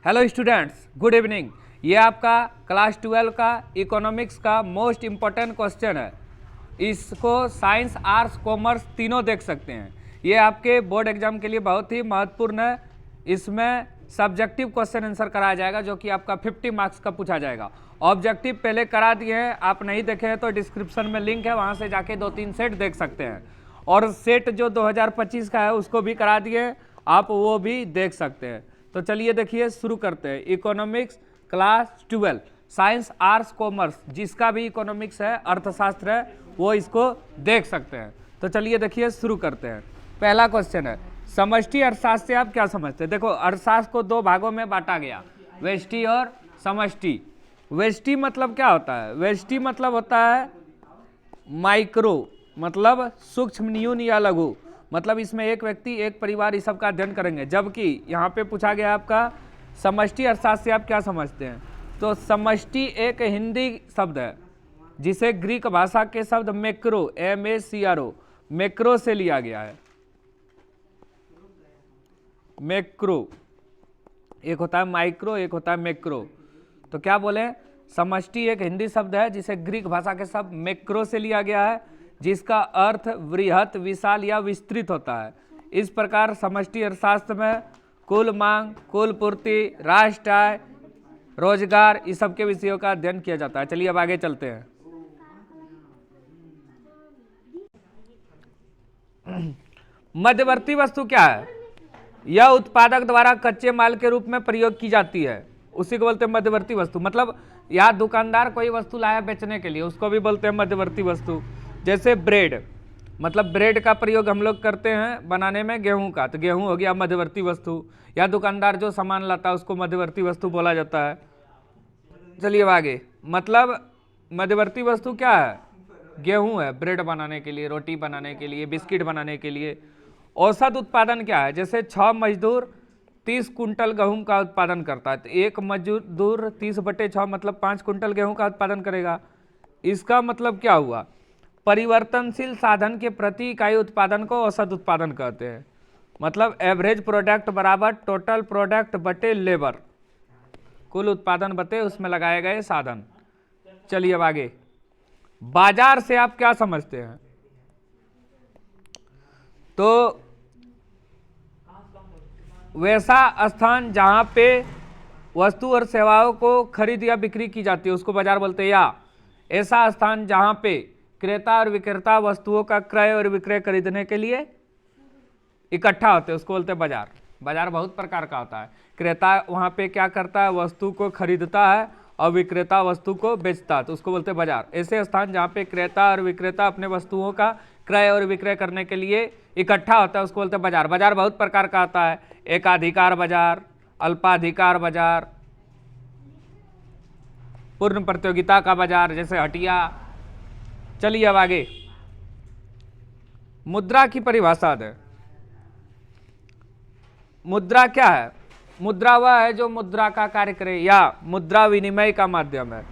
Hello students, good evening. ये आपका class 12 का इकोनॉमिक्स का मोस्ट इम्पोर्टेंट क्वेश्चन है। इसको साइंस, आर्ट्स, कॉमर्स तीनों देख सकते हैं। ये आपके बोर्ड एग्जाम के लिए बहुत ही महत्वपूर्ण है। इसमें सब्जेक्टिव क्वेश्चन आंसर कराया जाएगा जो कि आपका 50 मार्क्स का पूछा जाएगा। ऑब्जेक्टिव पहले करा दिए हैं, आप नहीं देखे हैं तो डिस्क्रिप्शन में लिंक है, वहाँ से जाके 2-3 सेट देख सकते हैं। और सेट जो 2025 का है उसको भी करा दिए, आप वो भी देख सकते हैं। तो चलिए देखिए, शुरू करते हैं। Economics class 12, science, arts, commerce, जिसका भी इकोनॉमिक्स है, अर्थशास्त्र है, वो इसको देख सकते हैं। तो चलिए देखिए, शुरू करते हैं। पहला क्वेश्चन है, समष्टि अर्थशास्त्र से आप क्या समझते हैं? देखो, अर्थशास्त्र को दो भागों में बांटा गया, व्यष्टि और समष्टि। व्यष्टि मतलब क्या होता है? व्यष्टि मतलब होता है माइक्रो, मतलब सूक्ष्म, न्यून या लघु, मतलब इसमें एक व्यक्ति, एक परिवार, इस सब का अध्ययन करेंगे। जबकि यहाँ पे पूछा गया आपका समष्टि अर्थशास्त्र से आप क्या समझते हैं? तो समष्टि एक हिंदी शब्द है जिसे ग्रीक भाषा के शब्द मैक्रो, MACRO, मैक्रो से लिया गया है। मैक्रो एक होता है माइक्रो, एक होता है मैक्रो। तो क्या बोले? समष्टि एक हिंदी शब्द है जिसे ग्रीक भाषा के शब्द मैक्रो से लिया गया है, जिसका अर्थ वृहत, विशाल या विस्तृत होता है। इस प्रकार समष्टि अर्थशास्त्र में कुल मांग, कुल पूर्ति, राष्ट्र आय, रोजगार, इस सब के विषयों का अध्ययन किया जाता है। चलिए अब आगे चलते हैं। मध्यवर्ती वस्तु क्या है? यह उत्पादक द्वारा कच्चे माल के रूप में प्रयोग की जाती है, उसी को बोलते हैं मध्यवर्ती वस्तु। मतलब यहाँ दुकानदार कोई वस्तु लाया बेचने के लिए, उसको भी बोलते हैं मध्यवर्ती वस्तु। जैसे ब्रेड, मतलब ब्रेड का प्रयोग हम लोग करते हैं बनाने में गेहूं का, तो गेहूं हो गया मध्यवर्ती वस्तु। या दुकानदार जो सामान लाता है उसको मध्यवर्ती वस्तु बोला जाता है। चलिए अब आगे, मतलब मध्यवर्ती वस्तु क्या है? गेहूं है ब्रेड बनाने के लिए, रोटी बनाने के लिए, बिस्किट बनाने के लिए। औसत उत्पादन क्या है? जैसे 6 मजदूर 30 कुंटल गेहूं का उत्पादन करता है, तो एक मजदूर 30/6 मतलब 5 कुंटल गेहूं का उत्पादन करेगा। इसका मतलब क्या हुआ? परिवर्तनशील साधन के प्रति इकाई उत्पादन को औसत उत्पादन कहते हैं। मतलब एवरेज प्रोडक्ट बराबर टोटल प्रोडक्ट बटे लेबर, कुल उत्पादन बटे उसमें लगाए गए साधन। चलिए अब आगे, बाजार से आप क्या समझते हैं? तो वैसा स्थान जहां पे वस्तु और सेवाओं को खरीद या बिक्री की जाती है उसको बाजार बोलते हैं। या ऐसा स्थान जहां पे क्रेता और विक्रेता वस्तुओं का क्रय और विक्रय खरीदने के लिए इकट्ठा होते हैं, उसको बोलते हैं बाजार। बाजार बहुत प्रकार का होता है। क्रेता वहां पे क्या करता है? वस्तु को खरीदता है और विक्रेता वस्तु को बेचता है, तो उसको बोलते हैं बाजार। ऐसे स्थान जहाँ पे क्रेता और विक्रेता अपने वस्तुओं का क्रय और विक्रय करने के लिए इकट्ठा होता है उसको बोलते हैं बाजार। बाजार बहुत प्रकार का आता है, एकाधिकार बाजार, अल्पाधिकार बाजार, पूर्ण प्रतियोगिता का बाजार, जैसे हटिया। चलिए अब आगे, मुद्रा की परिभाषा दें। मुद्रा क्या है? मुद्रा वह है जो मुद्रा का कार्य करे या मुद्रा विनिमय का माध्यम है।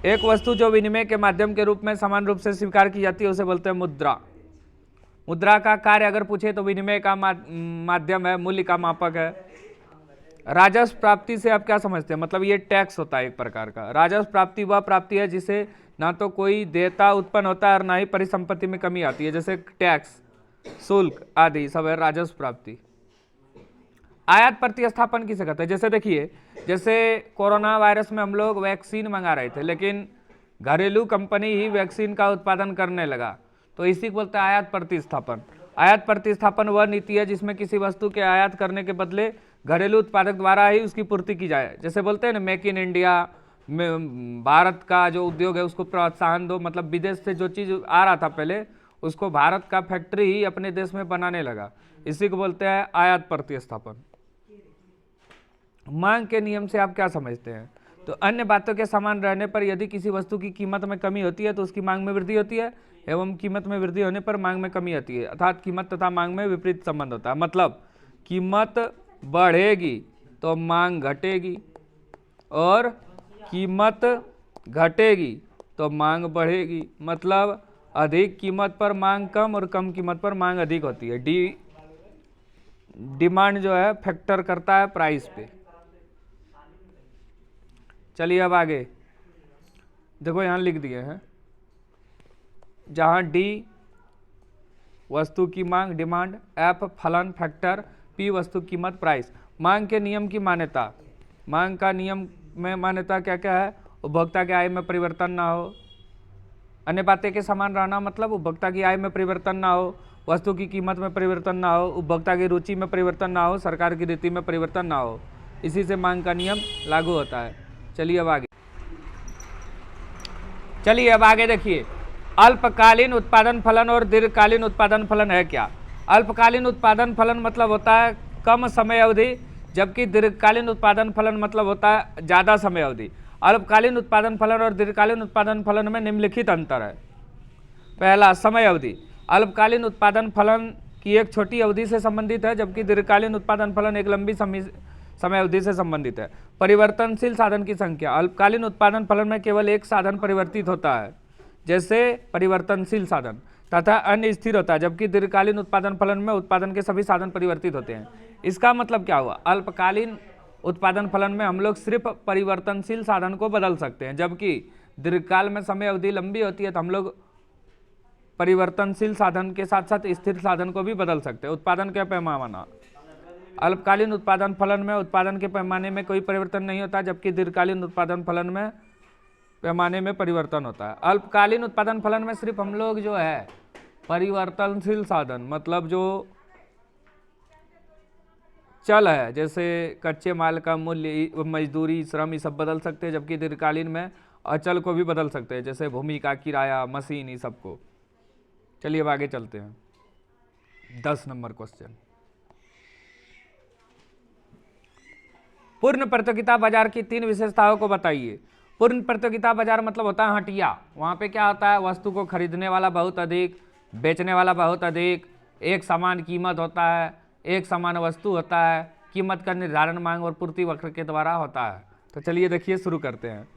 एक वस्तु जो विनिमय के माध्यम के रूप में समान रूप से स्वीकार की जाती है उसे बोलते हैं मुद्रा। मुद्रा का कार्य अगर पूछे तो विनिमय का माध्यम है, मूल्य का मापक है। राजस्व प्राप्ति से आप क्या समझते हैं? मतलब ये टैक्स होता है एक प्रकार का। राजस्व प्राप्ति वह प्राप्ति है जिसे ना तो कोई देयता उत्पन्न होता है और ना ही परिसंपत्ति में कमी आती है, जैसे टैक्स, शुल्क आदि सब है राजस्व प्राप्ति। आयात प्रतिस्थापन किसे कहते हैं? जैसे देखिए, जैसे कोरोना वायरस में हम लोग वैक्सीन मंगा रहे थे, लेकिन घरेलू कंपनी ही वैक्सीन का उत्पादन करने लगा, तो इसी को बोलते हैं आयात प्रतिस्थापन। आयात प्रतिस्थापन वह नीति है जिसमें किसी वस्तु के आयात करने के बदले घरेलू उत्पादक द्वारा ही उसकी पूर्ति की जाए। जैसे बोलते हैं ना, मेक इन इंडिया, भारत का जो उद्योग है उसको प्रोत्साहन दो। मतलब विदेश से जो चीज़ आ रहा था पहले, उसको भारत का फैक्ट्री ही अपने देश में बनाने लगा, इसी को बोलते हैं आयात प्रतिस्थापन। मांग के नियम से आप क्या समझते हैं? तो अन्य बातों के समान रहने पर यदि किसी वस्तु की कीमत में कमी होती है तो उसकी मांग में वृद्धि होती है, एवं कीमत में वृद्धि होने पर मांग में कमी आती है। अर्थात कीमत तथा मांग में विपरीत संबंध होता है। मतलब कीमत बढ़ेगी तो मांग घटेगी और कीमत घटेगी तो मांग बढ़ेगी। मतलब अधिक कीमत पर मांग कम और कम कीमत पर मांग अधिक होती है। डिमांड जो है फैक्टर करता है प्राइस पे। चलिए अब आगे देखो, यहाँ लिख दिए हैं, जहाँ डी वस्तु की मांग डिमांड, एफ फलन फैक्टर, पी वस्तु कीमत प्राइस। मांग के नियम की मान्यता, मांग का नियम में मान्यता क्या क्या है? उपभोक्ता की आय में परिवर्तन ना हो, अन्य बातें के समान रहना, मतलब उपभोक्ता की आय में परिवर्तन ना हो, वस्तु की कीमत में परिवर्तन ना हो, उपभोक्ता की रुचि में परिवर्तन ना हो, सरकार की रीति में परिवर्तन ना हो, इसी से मांग का नियम लागू होता है। चलिए अब आगे देखिए, अल्पकालीन उत्पादन फलन और दीर्घकालीन उत्पादन फलन है क्या? अल्पकालीन उत्पादन फलन मतलब होता है कम समय अवधि, जबकि दीर्घकालीन उत्पादन फलन मतलब होता है ज़्यादा समय अवधि। अल्पकालीन उत्पादन फलन और दीर्घकालीन उत्पादन फलन में निम्नलिखित अंतर है। पहला, समय अवधि। अल्पकालीन उत्पादन फलन की एक छोटी अवधि से संबंधित है, जबकि दीर्घकालीन उत्पादन फलन एक लंबी समय अवधि से संबंधित है। परिवर्तनशील साधन की संख्या। अल्पकालीन उत्पादन फलन में केवल एक साधन परिवर्तित होता है, जैसे परिवर्तनशील साधन, तथा अन्य स्थिर होता है, जबकि दीर्घकालीन उत्पादन फलन में उत्पादन के सभी साधन परिवर्तित होते हैं। इसका मतलब क्या हुआ? अल्पकालीन उत्पादन फलन में हम लोग सिर्फ परिवर्तनशील साधन को बदल सकते हैं, जबकि दीर्घकाल में समय अवधि लंबी होती है तो हम लोग परिवर्तनशील साधन के साथ साथ स्थिर साधन को भी बदल सकते हैं। उत्पादन का पैमाना। अल्पकालीन उत्पादन फलन में उत्पादन के पैमाने में कोई परिवर्तन नहीं होता, जबकि दीर्घकालीन उत्पादन फलन में पैमाने में परिवर्तन होता है। अल्पकालीन उत्पादन फलन में सिर्फ हम लोग जो है परिवर्तनशील साधन, मतलब जो चल है, जैसे कच्चे माल का मूल्य, मजदूरी, श्रम, ये सब बदल सकते हैं, जबकि दीर्घकालीन में अचल को भी बदल सकते हैं, जैसे भूमि का किराया, मशीन, ये सबको। चलिए अब आगे चलते हैं। 10 नंबर क्वेश्चन, पूर्ण प्रतियोगिता बाजार की 3 विशेषताओं को बताइए। पूर्ण प्रतियोगिता बाजार मतलब होता है हटिया। वहाँ पे क्या होता है? वस्तु को खरीदने वाला बहुत अधिक, बेचने वाला बहुत अधिक, एक समान कीमत होता है, एक समान वस्तु होता है, कीमत का निर्धारण मांग और पूर्ति वक्र के द्वारा होता है। तो चलिए देखिए, शुरू करते हैं।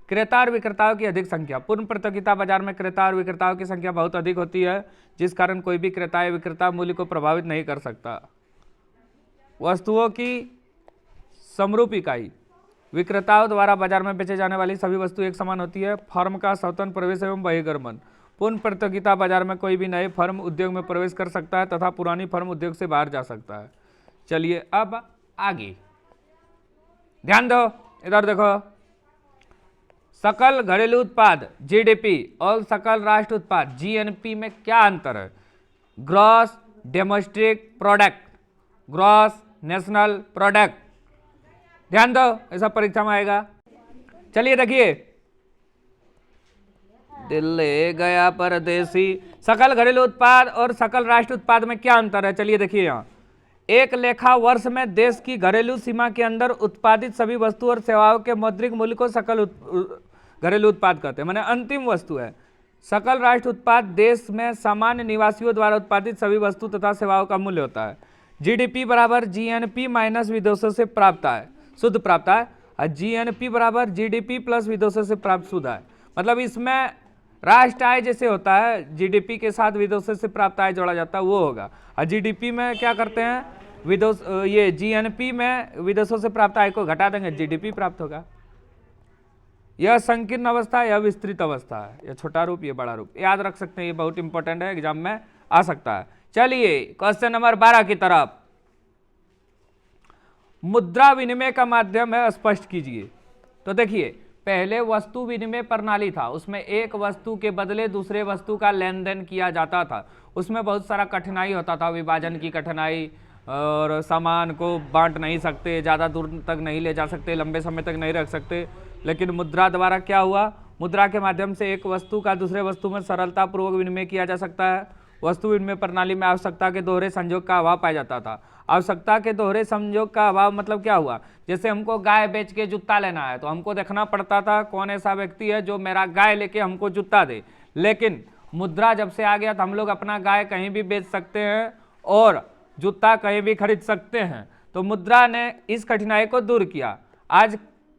क्रेता और विक्रेताओं की अधिक संख्या। पूर्ण प्रतियोगिता बाजार में क्रेता और विक्रेताओं की संख्या बहुत अधिक होती है, जिस कारण कोई भी क्रेता या विक्रेता मूल्य को प्रभावित नहीं कर सकता। वस्तुओं की समरूप इकाई। विक्रेताओं द्वारा बाजार में बेचे जाने वाली सभी वस्तु एक समान होती है। फर्म का स्वतंत्र प्रवेश एवं बहिर्गमन। पूर्ण प्रतियोगिता बाजार में कोई भी नए फर्म उद्योग में प्रवेश कर सकता है तथा पुरानी फर्म उद्योग से बाहर जा सकता है। चलिए अब आगे ध्यान दो, इधर देखो। सकल घरेलू उत्पाद जीडीपी और सकल राष्ट्र उत्पाद जीएनपी में क्या अंतर है? Gross domestic product, gross national product. ध्यान दो, ऐसा परीक्षा में आएगा। चलिए देखिए, दिल्ली गया परदेसी। सकल घरेलू उत्पाद और सकल राष्ट्र उत्पाद में क्या अंतर है? चलिए देखिए, यहाँ एक लेखा वर्ष में देश की घरेलू सीमा के अंदर उत्पादित सभी वस्तु और सेवाओं के मौद्रिक मूल्य को सकल घरेलू उत्पाद कहते हैं, माने अंतिम वस्तु है। सकल राष्ट्र उत्पाद देश में सामान्य निवासियों द्वारा उत्पादित सभी वस्तु तथा सेवाओं का मूल्य होता है। जीडीपी बराबर जीएनपी माइनस विदेशों से प्राप्त है, शुद्ध प्राप्त है, और जीएनपी बराबर जीडीपी प्लस विदेशों से प्राप्त शुद्ध है। मतलब इसमें राष्ट्र आय जैसे होता है, जीडीपी के साथ विदेशों से प्राप्त आय जोड़ा जाता है, वो होगा। और जीडीपी में क्या करते हैं? ये जीएनपी में विदेशों से प्राप्त आय को घटा देंगे, जीडीपी प्राप्त होगा। यह संकीर्ण अवस्था, यह विस्तृत अवस्था है, यह छोटा रूप, यह बड़ा रूप। याद रख सकते हैं, ये बहुत इंपॉर्टेंट है, एग्जाम में आ सकता है। चलिए क्वेश्चन नंबर 12 की तरफ। मुद्रा विनिमय का माध्यम है, स्पष्ट कीजिए। तो देखिए, पहले वस्तु विनिमय प्रणाली था, उसमें एक वस्तु के बदले दूसरे वस्तु का लेन देन किया जाता था। उसमें बहुत सारा कठिनाई होता था, विभाजन की कठिनाई, और सामान को बांट नहीं सकते, ज़्यादा दूर तक नहीं ले जा सकते, लंबे समय तक नहीं रख सकते। लेकिन मुद्रा द्वारा क्या हुआ? मुद्रा के माध्यम से एक वस्तु का दूसरे वस्तु में सरलतापूर्वक विनिमय किया जा सकता है। वस्तु विनिमय प्रणाली में आवश्यकता के दोहरे संयोग का अभाव पाया जाता था। आवश्यकता के दोहरे संयोग का अभाव मतलब क्या हुआ? जैसे हमको गाय बेच के जूता लेना है तो हमको देखना पड़ता था कौन ऐसा व्यक्ति है जो मेरा गाय लेके हमको जूता दे। लेकिन मुद्रा जब से आ गया तो हम लोग अपना गाय कहीं भी बेच सकते हैं और जूता कहीं भी खरीद सकते हैं। तो मुद्रा ने इस कठिनाई को दूर किया। आज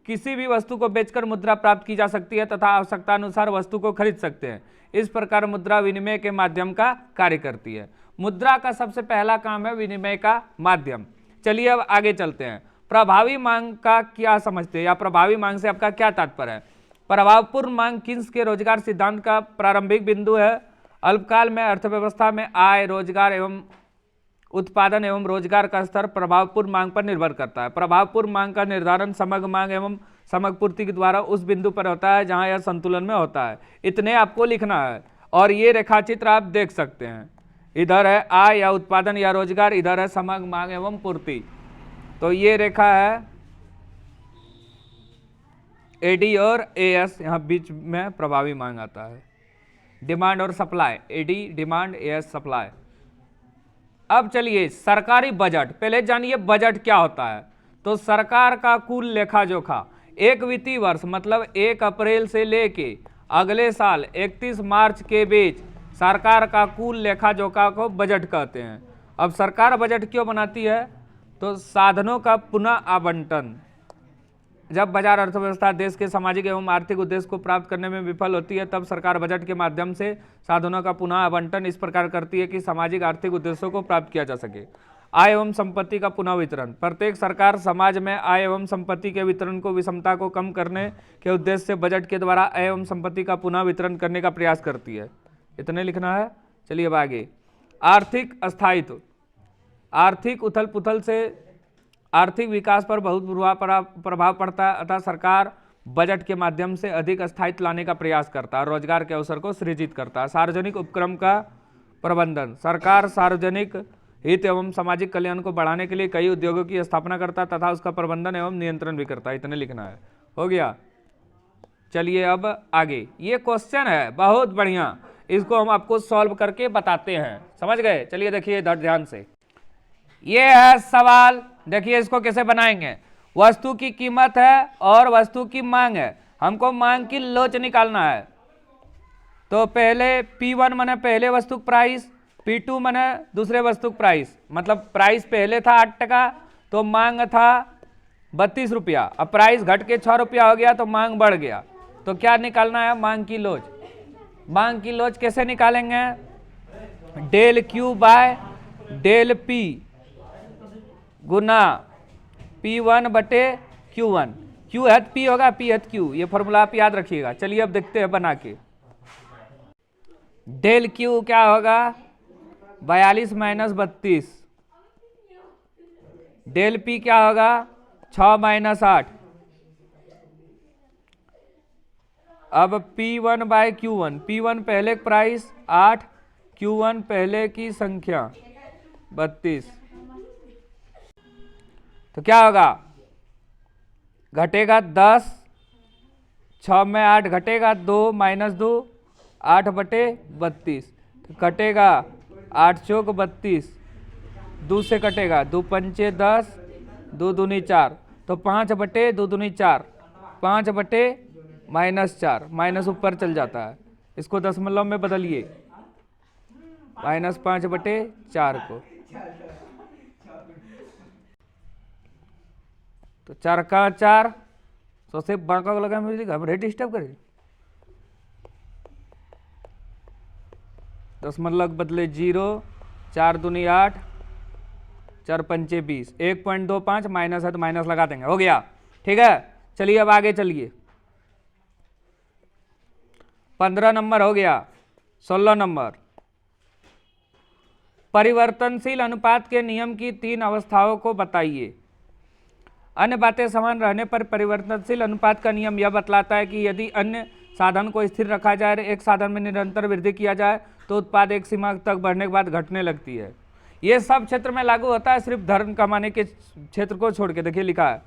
किसी भी वस्तु को बेचकर मुद्रा प्राप्त की जा सकती है तथा आवश्यकता अनुसार वस्तु को खरीद सकते हैं। इस प्रकार मुद्रा विनिमय के माध्यम का कार्य करती है। मुद्रा का सबसे पहला काम है विनिमय का माध्यम। चलिए अब आगे चलते हैं। प्रभावी मांग का क्या समझते हैं, या प्रभावी मांग से आपका क्या तात्पर्य है? प्रभावपूर्ण मांग किन्स के रोजगार सिद्धांत का प्रारंभिक बिंदु है। अल्पकाल में अर्थव्यवस्था में आय, रोजगार एवं उत्पादन एवं रोजगार का स्तर प्रभावपूर्ण मांग पर निर्भर करता है। प्रभावपूर्ण मांग का निर्धारण समग्र मांग एवं समग्र पूर्ति के द्वारा उस बिंदु पर होता है जहां यह संतुलन में होता है। इतने आपको लिखना है और ये रेखाचित्र आप देख सकते हैं। इधर है आय या उत्पादन या रोजगार, इधर है समग्र मांग एवं पूर्ति। तो ये रेखा है एडी और एएस, यहाँ बीच में प्रभावी मांग आता है। डिमांड और supply, AD demand, AS supply. अब चलिए सरकारी बजट, पहले जानिए बजट क्या होता है। तो सरकार का कुल लेखा जोखा एक वित्तीय वर्ष मतलब 1 अप्रैल से लेके अगले साल 31 मार्च के बीच सरकार का कुल लेखा जोखा को बजट कहते हैं। अब सरकार बजट क्यों बनाती है? तो साधनों का पुनः आवंटन, जब बाजार अर्थव्यवस्था देश के सामाजिक एवं आर्थिक उद्देश्य को प्राप्त करने में विफल होती है तब सरकार बजट के माध्यम से साधनों का पुनः आवंटन इस प्रकार करती है कि सामाजिक आर्थिक उद्देश्यों को प्राप्त किया जा सके। आय एवं संपत्ति का पुनः वितरण, प्रत्येक सरकार समाज में आय एवं संपत्ति के वितरण को विषमता को कम करने के उद्देश्य से बजट के द्वारा आय एवं संपत्ति का पुनः वितरण करने का प्रयास करती है। इतने लिखना है। चलिए अब आगे। आर्थिक स्थायित्व, आर्थिक उथल पुथल से आर्थिक विकास पर बहुत बुरा प्रभाव पड़ता है, अतः सरकार बजट के माध्यम से अधिक स्थायित्व लाने का प्रयास करता है, रोजगार के अवसर को सृजित करता है। सार्वजनिक उपक्रम का प्रबंधन, सरकार सार्वजनिक हित एवं सामाजिक कल्याण को बढ़ाने के लिए कई उद्योगों की स्थापना करता है तथा उसका प्रबंधन एवं नियंत्रण भी करता है। इतने लिखना है। हो गया। चलिए अब आगे। ये क्वेश्चन है बहुत बढ़िया, इसको हम आपको सॉल्व करके बताते हैं। समझ गए? चलिए देखिए इधर ध्यान से। ये है सवाल, देखिए इसको कैसे बनाएंगे। वस्तु की कीमत है और वस्तु की मांग है, हमको मांग की लोच निकालना है। तो पहले P1 माने पहले वस्तु प्राइस, P2 माने दूसरे वस्तु प्राइस, मतलब प्राइस पहले था 8 टका तो मांग था 32 रुपया, अब प्राइस घट के 6 रुपया हो गया तो मांग बढ़ गया। तो क्या निकालना है? मांग की लोच। मांग की लोच कैसे निकालेंगे? Del Q by del P गुना P1 बटे Q1। Q हद P होगा, P हद Q, ये फॉर्मूला आप याद रखिएगा। चलिए अब देखते हैं बना के। डेल Q क्या होगा? 42 माइनस 32। डेल P क्या होगा? 6 माइनस 8। अब P1 बाय Q1, P1 पहले प्राइस 8, Q1 पहले की संख्या 32। तो क्या होगा? घटेगा 10, 6 में 8 घटेगा 2 माइनस 2, 8 बटे 32। तो कटेगा 8 चौक 32, 2 से कटेगा 2 पंचे 10, 2 दूनी 4, तो 5 बटे 2 दूनी 4, 5 बटे माइनस 4, माइनस ऊपर चल जाता है, इसको दशमलव में बदलिए, -5 बटे 4 को। तो 4 का 4, तो से बांका को लगा मुझे घबराहट डिस्टर्ब करे, दशमलव बदले 0, 4 दूनी 8, 4 पंचे 20, 1.25 माइनस है तो माइनस लगा देंगे, हो गया। ठीक है, चलिए अब आगे चलिए। 15 नंबर हो गया। 16 नंबर, परिवर्तनशील अनुपात के नियम की 3 अवस्थाओं को बताइए। अन्य बातें समान रहने पर परिवर्तनशील अनुपात का नियम यह बतलाता है कि यदि अन्य साधन को स्थिर रखा जाए और एक साधन में निरंतर वृद्धि किया जाए तो उत्पाद एक सीमा तक बढ़ने के बाद घटने लगती है। यह सब क्षेत्र में लागू होता है, सिर्फ धन कमाने के क्षेत्र को छोड़ के। देखिए लिखा है,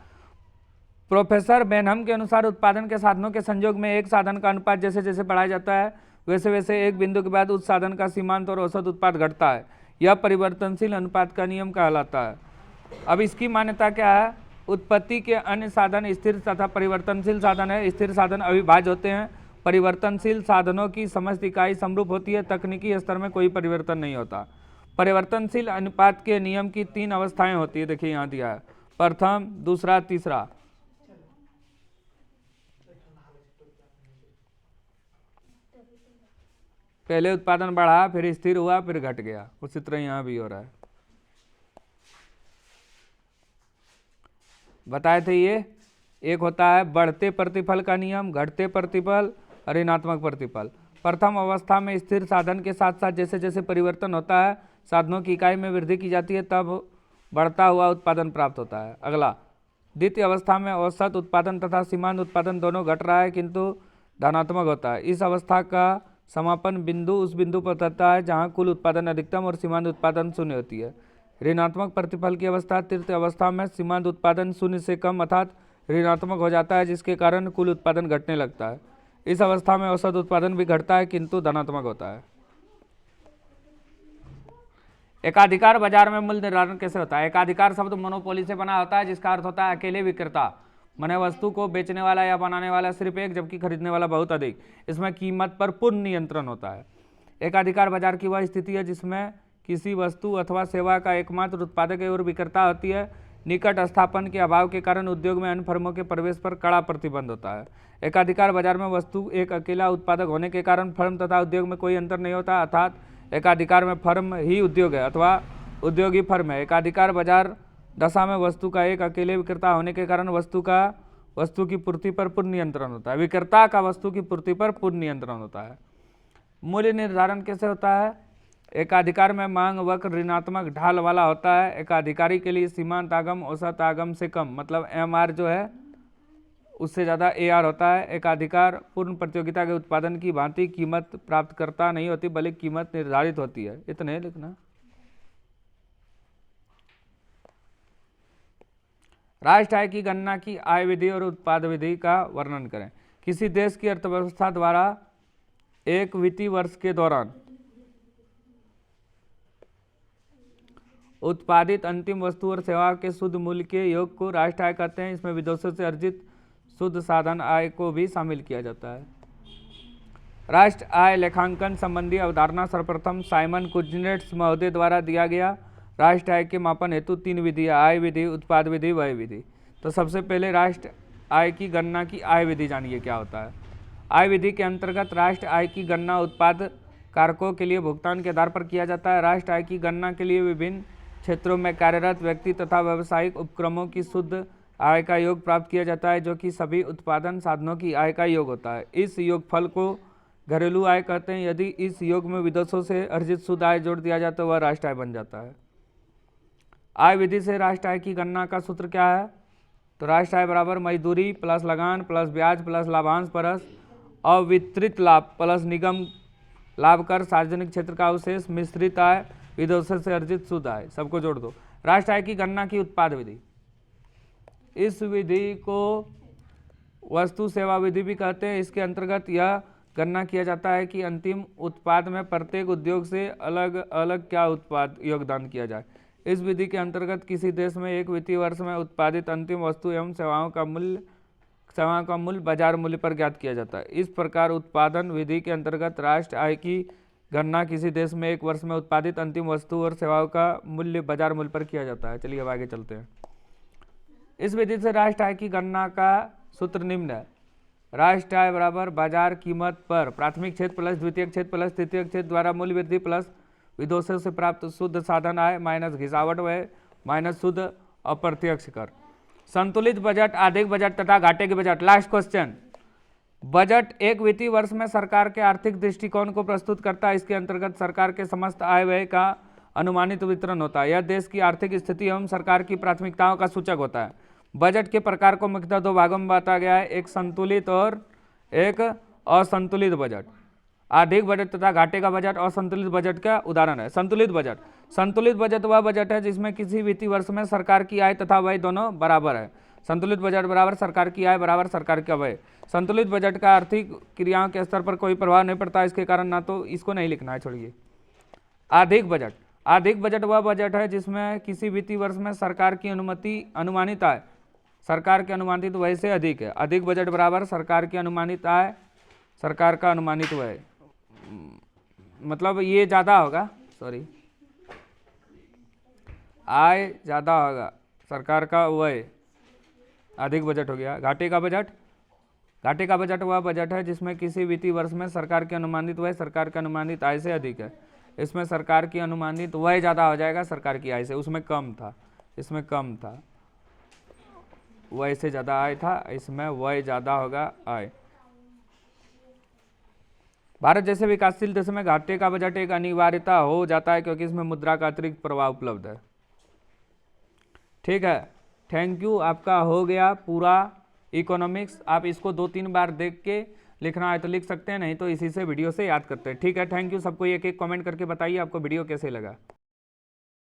प्रोफेसर बेनहम के अनुसार उत्पादन के साधनों के संयोग में एक साधन का अनुपात जैसे जैसे बढ़ाया जाता है वैसे वैसे एक बिंदु के बाद उस साधन का सीमांत और औसत उत्पाद घटता है। यह परिवर्तनशील अनुपात का नियम कहलाता है। अब इसकी मान्यता क्या है? उत्पत्ति के अन्य साधन स्थिर तथा परिवर्तनशील साधन है। स्थिर साधन अविभाज्य होते हैं, परिवर्तनशील साधनों की समस्त इकाई समरूप होती है, तकनीकी स्तर में कोई परिवर्तन नहीं होता। परिवर्तनशील अनुपात के नियम की 3 अवस्थाएं होती है, देखिए यहाँ दिया है, प्रथम, दूसरा, तीसरा। पहले उत्पादन बढ़ा, फिर स्थिर हुआ, फिर घट गया, उसी तरह यहाँ भी हो रहा है। बताए थे ये। एक होता है बढ़ते प्रतिफल का नियम, घटते प्रतिफल, ऋणात्मक प्रतिफल। प्रथम अवस्था में स्थिर साधन के साथ साथ जैसे जैसे परिवर्तन होता है, साधनों की इकाई में वृद्धि की जाती है, तब बढ़ता हुआ उत्पादन प्राप्त होता है। अगला, द्वितीय अवस्था में औसत उत्पादन तथा सीमांत उत्पादन दोनों घट रहा है किंतु धनात्मक होता है। इस अवस्था का समापन बिंदु उस बिंदु पर होता है जहां कुल उत्पादन अधिकतम और सीमांत उत्पादन शून्य होती है। ऋणात्मक प्रतिफल की अवस्था, तृतीय अवस्था में सीमांत उत्पादन शून्य से कम अर्थात ऋणात्मक हो जाता है, जिसके कारण कुल उत्पादन घटने लगता है। इस अवस्था में औसत उत्पादन भी घटता है किंतु धनात्मक होता है। एकाधिकार बाजार में मूल्य निर्धारण कैसे होता है? एकाधिकार शब्द मोनोपोली से बना होता है, जिसका अर्थ होता है अकेले विक्रेता, माने वस्तु को बेचने वाला या बनाने वाला सिर्फ एक, जबकि खरीदने वाला बहुत अधिक। इसमें कीमत पर पूर्ण नियंत्रण होता है। एकाधिकार बाजार की वह स्थिति है जिसमें किसी वस्तु अथवा सेवा का एकमात्र उत्पादक और विक्रेता होती है। निकट स्थापन के अभाव के कारण उद्योग में अन्य फर्मों के प्रवेश पर कड़ा प्रतिबंध होता है। एकाधिकार बाजार में वस्तु एक अकेला उत्पादक होने के कारण फर्म तथा उद्योग में कोई अंतर नहीं होता, अर्थात एकाधिकार में फर्म ही उद्योग है अथवा उद्योग ही फर्म है। एकाधिकार बाजार दशा में वस्तु का एक अकेले विक्रेता होने के कारण वस्तु की पूर्ति पर पूर्ण नियंत्रण होता है। विक्रेता का वस्तु की पूर्ति पर पूर्ण नियंत्रण होता है। मूल्य निर्धारण कैसे होता है? एकाधिकार में मांग वक्र ऋणात्मक ढाल वाला होता है। एकाधिकारी के लिए सीमांत आगम औसत आगम से कम, मतलब MR जो है उससे ज़्यादा AR होता है। एकाधिकार पूर्ण प्रतियोगिता के उत्पादन की भांति कीमत प्राप्तकर्ता नहीं होती, बल्कि कीमत निर्धारित होती है। इतने लिखना। राष्ट्र आय की गणना की आय विधि और उत्पाद विधि का वर्णन करें। किसी देश की अर्थव्यवस्था द्वारा एक वित्तीय वर्ष के दौरान उत्पादित अंतिम वस्तु और सेवा के शुद्ध मूल्य के योग को राष्ट्र आय कहते हैं। इसमें विदेशों से अर्जित शुद्ध साधन आय को भी शामिल किया जाता है। राष्ट्र आय लेखांकन संबंधी अवधारणा सर्वप्रथम साइमन कुजनेट्स महोदय द्वारा दिया गया। राष्ट्र आय के मापन हेतु 3 विधि: आय विधि, उत्पाद विधि, व्यय विधि। तो सबसे पहले राष्ट्र आय की गणना की आय विधि जानिए क्या होता है। आय विधि के अंतर्गत राष्ट्र आय की गणना उत्पाद कारकों के लिए भुगतान के आधार पर किया जाता है। राष्ट्र आय की गणना के लिए विभिन्न क्षेत्रों में कार्यरत व्यक्ति तथा व्यावसायिक उपक्रमों की शुद्ध आय का योग प्राप्त किया जाता है, जो कि सभी उत्पादन साधनों की आय का योग होता है। इस योगफल को घरेलू आय कहते हैं। यदि इस योग में विदेशों से अर्जित शुद्ध आय जोड़ दिया जाए तो वह राष्ट्र आय बन जाता है। आय विधि से राष्ट्र आय की गणना का सूत्र क्या है? तो राष्ट्र आय बराबर मजदूरी प्लस लगान प्लस ब्याज प्लस लाभांश प्लस अवितरित लाभ प्लस निगम लाभ कर सार्वजनिक क्षेत्र का अवशेष मिश्रित आय विदेशों से अर्जित शुद्ध आय, सबको जोड़ दो। राष्ट्र आय की गणना की उत्पाद विधि। इस विधि को वस्तु सेवा विधि भी कहते हैं। इसके अंतर्गत यह गणना किया जाता है कि अंतिम उत्पाद में प्रत्येक उद्योग से अलग अलग क्या उत्पाद योगदान किया जाए। इस विधि के अंतर्गत किसी देश में एक वित्तीय वर्ष में उत्पादित अंतिम वस्तु एवं सेवाओं का मूल्य बाजार मूल्य पर ज्ञात किया जाता है। इस प्रकार उत्पादन विधि के अंतर्गत राष्ट्र आय की गणना किसी देश में एक वर्ष में उत्पादित अंतिम वस्तु और सेवाओं का मूल्य बाजार मूल्य पर किया जाता है। चलिए अब आगे चलते हैं। इस विधि से राष्ट्र आय की गणना का सूत्र निम्न है। राष्ट्र आय बराबर बाजार कीमत पर प्राथमिक क्षेत्र प्लस द्वितीयक क्षेत्र प्लस तृतीयक क्षेत्र द्वारा मूल्य वृद्धि प्लस विदेशों से प्राप्त शुद्ध साधन आय माइनस घिसावट व्यय माइनस शुद्ध अप्रत्यक्ष कर। संतुलित बजट, आर्थिक बजट तथा घाटे के बजट। Last question. बजट एक वित्तीय वर्ष में सरकार के आर्थिक दृष्टिकोण को प्रस्तुत करता है। इसके अंतर्गत सरकार के समस्त आय व्यय का अनुमानित वितरण होता है। यह देश की आर्थिक स्थिति एवं सरकार की प्राथमिकताओं का सूचक होता है। बजट के प्रकार को मुख्यतः 2 भागों में बांटा गया है, एक संतुलित और एक असंतुलित बजट। आर्थिक बजट तथा घाटे का बजट असंतुलित बजट का उदाहरण है। संतुलित बजट वह बजट है जिसमें किसी वित्तीय वर्ष में सरकार की आय तथा व्यय दोनों बराबर है। संतुलित बजट बराबर सरकार की आय बराबर सरकार का व्यय। संतुलित बजट का आर्थिक क्रियाओं के स्तर पर कोई प्रभाव नहीं पड़ता, इसके कारण ना तो इसको नहीं लिखना है, छोड़िए। आर्थिक बजट वह बजट है जिसमें किसी वित्तीय वर्ष में सरकार की अनुमानित आय सरकार के अनुमानित व्यय से अधिक है। अधिक बजट बराबर सरकार की अनुमानित आय सरकार का अनुमानित व्यय, मतलब ये ज़्यादा होगा, आय ज़्यादा होगा, सरकार का व्यय अधिक बजट हो गया। घाटे का बजट वह बजट है जिसमें किसी वित्तीय वर्ष में सरकार के अनुमानित व्यय सरकार के अनुमानित आय से अधिक है। इसमें सरकार की अनुमानित व्यय ज़्यादा हो जाएगा सरकार की आय से, उसमें कम था, इसमें कम था। वय से ज़्यादा आय था, इसमें वय ज़्यादा होगा आय। भारत जैसे विकासशील देश में घाटे का बजट एक अनिवार्यता हो जाता है क्योंकि इसमें मुद्रा का अतिरिक्त प्रवाह उपलब्ध है। ठीक है, थैंक यू, आपका हो गया पूरा इकोनॉमिक्स। आप इसको 2-3 बार देख के लिखना है तो लिख सकते हैं, नहीं तो इसी से वीडियो से याद करते हैं। ठीक है, थैंक यू सबको। एक एक कमेंट करके बताइए आपको वीडियो कैसे लगा।